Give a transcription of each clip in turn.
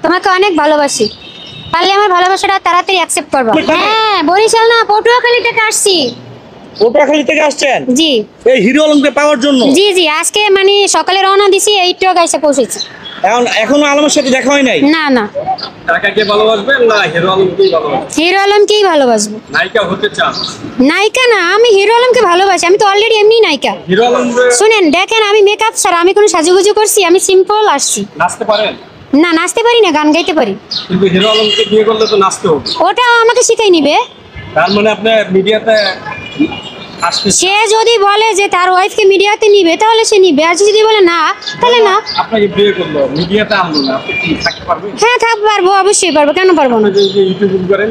তোমাকে অনেক ভালোবাসি, পারলে আমার ভালোবাসাটা তাড়াতাড়ি অ্যাকসেপ্ট করবা। হ্যাঁ, বরিশাল না, পটুয়াখালী থেকে আসছি। পটুয়াখালী থেকে আসছেন? জি। এই হিরো আলমকে পাওয়ার জন্য? জি জি, আজকে মানে সকালে রওনা দিছি, এইটুকু এসে পৌঁছেছি। এখনো আলমের সাথে দেখা হয় নাই? না না। টাকাকে ভালোবাসবেন না হিরো আলমকেই ভালোবাসবেন? হিরো আলমকেই ভালোবাসবো। নায়িকা হতে চান? নায়িকা না, আমি হিরো আলমকে ভালোবাসি, আমি তো অলরেডি এমনি নায়িকা। হিরো আলম শুনেন, দেখেন আমি মেকআপ ছাড়া, আমি কোনো সাজুগুজু করছি? আমি সিম্পল আসছি। নাচতে পারেন? না, নাচতে পারি না, গান গাইতে পারি। কিন্তু হিরো আলমকে বিয়ে করলে তো নাচতে হবে। ওটা আমাকে শিখাই নিবে। তার মানে আপনি মিডিয়াতে আসতে? সে যদি বলে যে তার ওয়াইফকে মিডিয়াতে নিবে তাহলে সে নিবে, আর যদি বলে না তাহলে না। আপনাকে বিয়ে করলো, মিডিয়াতে আনলো না, আপনি কি থাকতে পারবেন? হ্যাঁ থাকবো, পারবো, অবশ্যই পারবো, কেন পারবো না। আপনি যে ইউটিউব করেন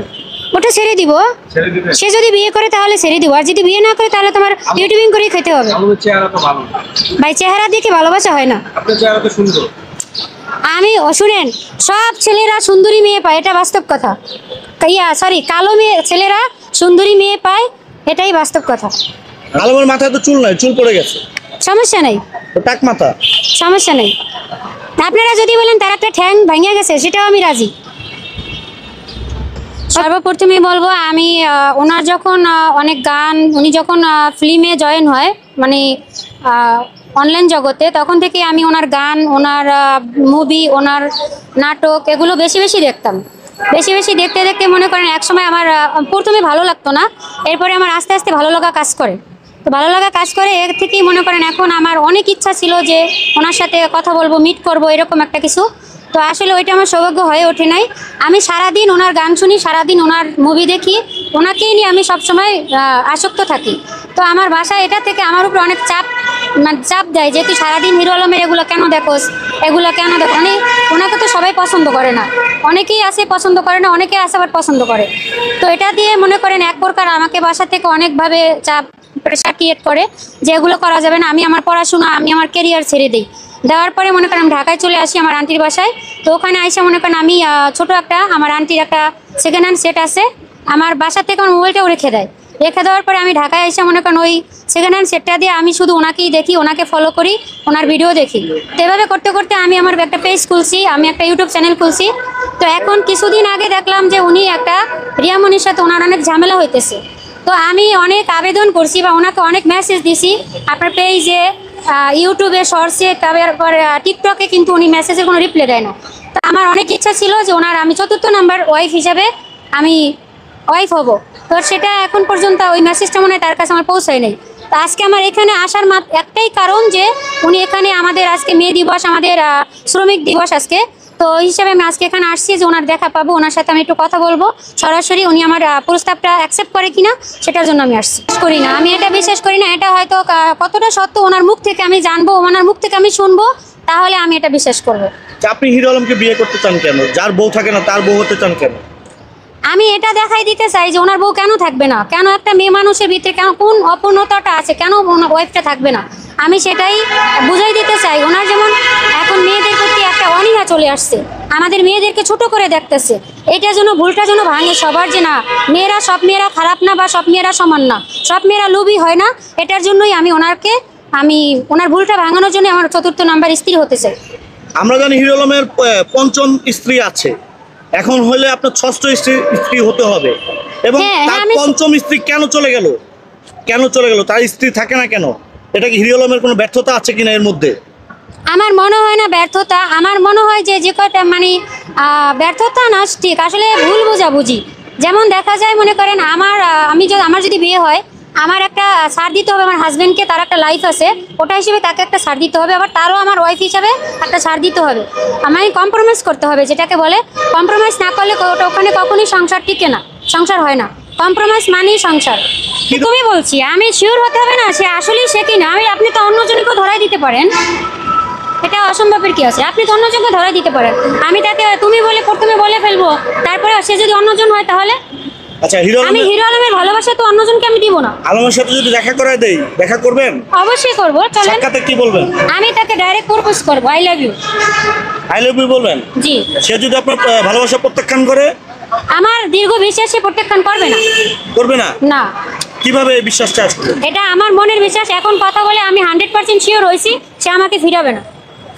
ওটা ছেড়ে দিব। ছেড়ে দিবেন? সে যদি বিয়ে করে তাহলে ছেড়ে দিব, আর যদি বিয়ে না করে তাহলে তোমার ইউটিউবিং করে খেতে হবে। আলমের চেহারা তো ভালো। ভাই, চেহারা দেখে ভালোবাসা হয় না। আপনার চেহারা তো সুন্দর। আমি শুনেন, সব ছেলেরা সুন্দরী মেয়ে পায়, এটা বাস্তব কথা। কালো মেয়ে ছেলেরা সুন্দরী মেয়ে পায়, এটাই বাস্তব কথা। আলমের মাথায় তো চুল নাই, চুল পড়ে গেছে। সমস্যা নেই, টাক মাথা, সমস্যা নেই। আপনারা যদি বলেন তার একটা ঠ্যাং ভাঙিয়া গেছে, সেটাও আমি রাজি। সর্বপ্রথমে বলবো, আমি ওনার যখন অনেক গান, উনি যখন ফিল্মে জয়েন হয়, মানে অনলাইন জগতে, তখন থেকে আমি ওনার গান, ওনার মুভি, ওনার নাটক এগুলো বেশি বেশি দেখতাম। বেশি বেশি দেখতে দেখতে মনে করেন একসময় আমার প্রথমে ভালো লাগতো না, এরপরে আমার আস্তে আস্তে ভালো লাগা কাজ করে। তো ভালো লাগা কাজ করে, এর থেকেই মনে করেন এখন আমার অনেক ইচ্ছা ছিল যে ওনার সাথে কথা বলবো, মিট করব, এরকম একটা কিছু। তো আসলে ওইটা আমার সৌভাগ্য হয়ে ওঠে নাই। আমি সারাদিন ওনার গান শুনি, সারাদিন ওনার মুভি দেখি, ওনাকেই নিয়ে আমি সবসময় আসক্ত থাকি। তো আমার বাসায় এটা থেকে আমার উপর অনেক চাপ দেয় যে তুই সারাদিন হিরো আলমের এগুলো কেন দেখোস, এগুলো কেন দেখো। মানে ওনাকে তো সবাই পছন্দ করে না, অনেকেই আছে পছন্দ করে না, অনেকে আছে আবার পছন্দ করে। তো এটা দিয়ে মনে করেন এক প্রকার আমাকে বাসা থেকে অনেকভাবে চাপ, প্রেশার ক্রিয়েট করে যে এগুলো করা যাবে না। আমি আমার পড়াশোনা, আমি আমার কেরিয়ার ছেড়ে দিই। দেওয়ার পরে মনে করেন আমি ঢাকায় চলে আসি আমার আন্টির বাসায়। তো ওখানে আইসা মনে করেন আমি ছোটো একটা, আমার আন্টির একটা সেকেন্ড হ্যান্ড সেট আছে, আমার বাসা থেকে আমার মোবাইলটাও রেখে দেয়। রেখে দেওয়ার পরে আমি ঢাকায় এসে মনে করেন ওই সেকেন্ড হ্যান্ড সেটটা দিয়ে আমি শুধু ওনাকেই দেখি, ওনাকে ফলো করি, ওনার ভিডিও দেখি। তো এভাবে করতে করতে আমি আমার একটা পেজ খুলছি, আমি একটা ইউটিউব চ্যানেল খুলছি। তো এখন কিছুদিন আগে দেখলাম যে উনি একটা রিয়ামনির সাথে ওনার অনেক ঝামেলা হইতেছে। তো আমি অনেক আবেদন করছি বা ওনাকে অনেক মেসেজ দিছি আপনার পেজে, ইউটিউবে, শর্টসে, তারপর টিকটকে, কিন্তু উনি মেসেজের কোনো রিপ্লাই দেয় না। তো আমার অনেক ইচ্ছা ছিল যে ওনার আমি 4র্থ নাম্বার ওয়াইফ হিসাবে আমি ওয়াইফ হব। তো সেটা এখন পর্যন্ত ওই মেসেজটা মনে হয় তার কাছে আমার পৌঁছায় নেই। তো আজকে আমার এখানে আসার একটাই কারণ যে উনি এখানে আমাদের আজকে মে দিবস, আমাদের শ্রমিক দিবস আজকে। তো ওই হিসাবে আমি আজকে এখানে আসছি যে ওনার দেখা পাবো, ওনার সাথে আমি একটু কথা বলবো সরাসরি, উনি আমার প্রস্তাবটা অ্যাকসেপ্ট করে কিনা সেটার জন্য আমি আসছি। করি না, আমি এটা বিশ্বাস করি না। এটা হয়তো কতটা সত্য ওনার মুখ থেকে আমি জানবো, ওনার মুখ থেকে আমি শুনবো, তাহলে আমি এটা বিশ্বাস করবো। আপনি হিরো আলমকে বিয়ে করতে চান কেন? যার বউ থাকে না তার বউ হতে চান কেন? আমি এটা দেখাই দিতে চাই যে ওনার বউ কেন থাকবে না, কেন একটা মেয়ে মানুষের ভিতরে কেন কোন অপূর্ণতাটা আছে, কেন ওয়াইফটা থাকবে না, আমি সেটাই বুঝাই দিতে চাই। ওনার যেমন এখন মেয়েদের প্রতি একটা অনীহা চলে আসছে, আমাদের মেয়েদেরকে ছোট করে দেখতেছে, এইটার জন্য ভুলটা যেন ভাঙে সবার, যে না মেয়েরা, সব মেয়েরা খারাপ না বা সব মেয়েরা সমান না, সব মেয়েরা লোভী হয় না। এটার জন্যই আমি ওনার ভুলটা ভাঙানোর জন্য আমার 4র্থ নাম্বার স্ত্রী হতে চাই। আমরা জানি হিরো আলমের 5ম স্ত্রী আছে, এখন হলে আপনার 6ষ্ঠ স্ত্রী হতে হবে। এবং তার 5ম স্ত্রী কেন চলে গেল, তার স্ত্রী থাকে না কেন? এটা কি হিরো আলমের কোনো ব্যর্থতা আছে কিনা এর মধ্যে? আমার মনে হয় না ব্যর্থতা, আমার মনে হয় যে কটা মানে ব্যর্থতা না, ঠিক আসলে ভুল বোঝাবুঝি। যেমন দেখা যায় মনে করেন আমার যদি বিয়ে হয়, আমার একটা ছাড় দিতে হবে আমার হাজব্যান্ডকে, তার একটা লাইফ আছে, ওটা হিসেবে তাকে একটা ছাড় দিতে হবে, আবার তারও আমার ওয়াইফ হিসাবে একটা ছাড় দিতে হবে। আমায় কম্প্রোমাইজ করতে হবে, যেটাকে বলে কম্প্রোমাইজ না করলে ওখানে কখনোই সংসার টিকে না, সংসার হয় না। কম্প্রোমাইজ মানেই সংসার। তুমি বলছি, আমি শিওর হতে হবে না সে আসলেই সে কিনা। আপনি তো অন্যজনকেও ধরাই দিতে পারেন, এটা অসম্ভবের কি আছে? আপনি তো অন্যজনকে ধরাই দিতে পারেন, আমি তাকে তুমি বলে প্রথমে বলে ফেলবো, তারপরে সে যদি অন্যজন হয় তাহলে? আচ্ছা, আমি হিরো আলমের ভালোবাসা তো অন্যজনকে আমি দিব না। আলমের সাথে যদি দেখা করায় দেই, দেখা করবেন? অবশ্যই করব, চলেন। সাক্ষাতে কি বলবেন? আমি তাকে ডাইরেক্ট প্রপোজ করব, I love you. I love you বলবেন? জি। সে যদি আপনার ভালোবাসা প্রত্যাখ্যান করে? আমার দীর্ঘ বিশ্বাস সে প্রত্যাখ্যান করবে না। করবে না? না। কিভাবে এই বিশ্বাসটা আসবে? এটা আমার মনের বিশ্বাস, এখন কথা বলে আমি 100% শিওর হইছি সে আমাকে ফিরাবে না।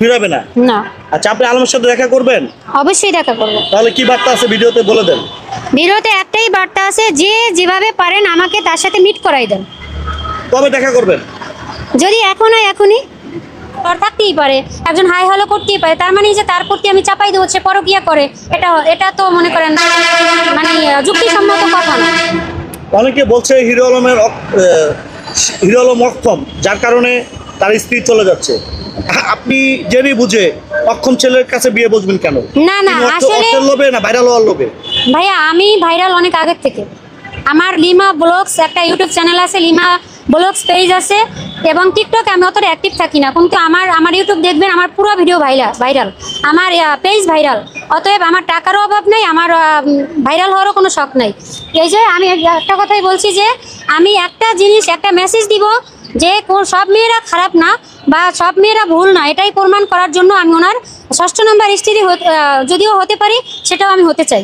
ফিরাবে না। না। আচ্ছা, আপনি আলমের সাথে দেখা করবেন? অবশ্যই দেখা করবো। তাহলে কি বার্তা আছে ভিডিওতে বলে দেন। ভিডিওতে একটাই বার্তা আছে, যে যেভাবে পারেন আমাকে তার সাথে মিট করাই দেন। কবে দেখা করবেন? যদি এখন হয় এখনই, আর থাকতেই পারে, একজন হাই হ্যালো করতেই পারে, তার মানে যে তার প্রতি আমি চাপাই দেবো সে পরকিয়া করে, এটা তো মনে করেন মানে যুক্তিসম্মত কথা না। অনেকে বলছে হিরো আলম অক্ষম, যার কারণে তার স্ত্রী চলে যাচ্ছে। আপনি জেনে বুঝে অক্ষম ছেলের কাছে বিয়ে বসবেন কেন? না না, তিনি আসলে অর্থের লোভে না ভাইরাল হওয়ার লোভে? ভাইয়া আমি ভাইরাল অনেক আগের থেকে। আমার লিমা ব্লগস একটা ইউটিউব চ্যানেল আছে, লিমা ব্লগস পেজ আছে, এবং টিকটকে আমি অতটা অ্যাক্টিভ থাকি না, কিন্তু আমার ইউটিউব দেখবেন আমার পুরো ভিডিও ভাইরাল, আমার পেজ ভাইরাল। অতএব আমার টাকারও অভাব নেই, আমার ভাইরাল হওয়ারও কোনো শখ নাই। এই যে আমি একটা কথাই বলছি যে আমি একটা জিনিস, একটা মেসেজ দিব যে সব মেয়েরা খারাপ না বা সব মেয়েরা ভুল না, এটাই প্রমাণ করার জন্য আমি ওনার 6 নম্বর স্ত্রী যদিও হতে পারি, সেটাও আমি হতে চাই।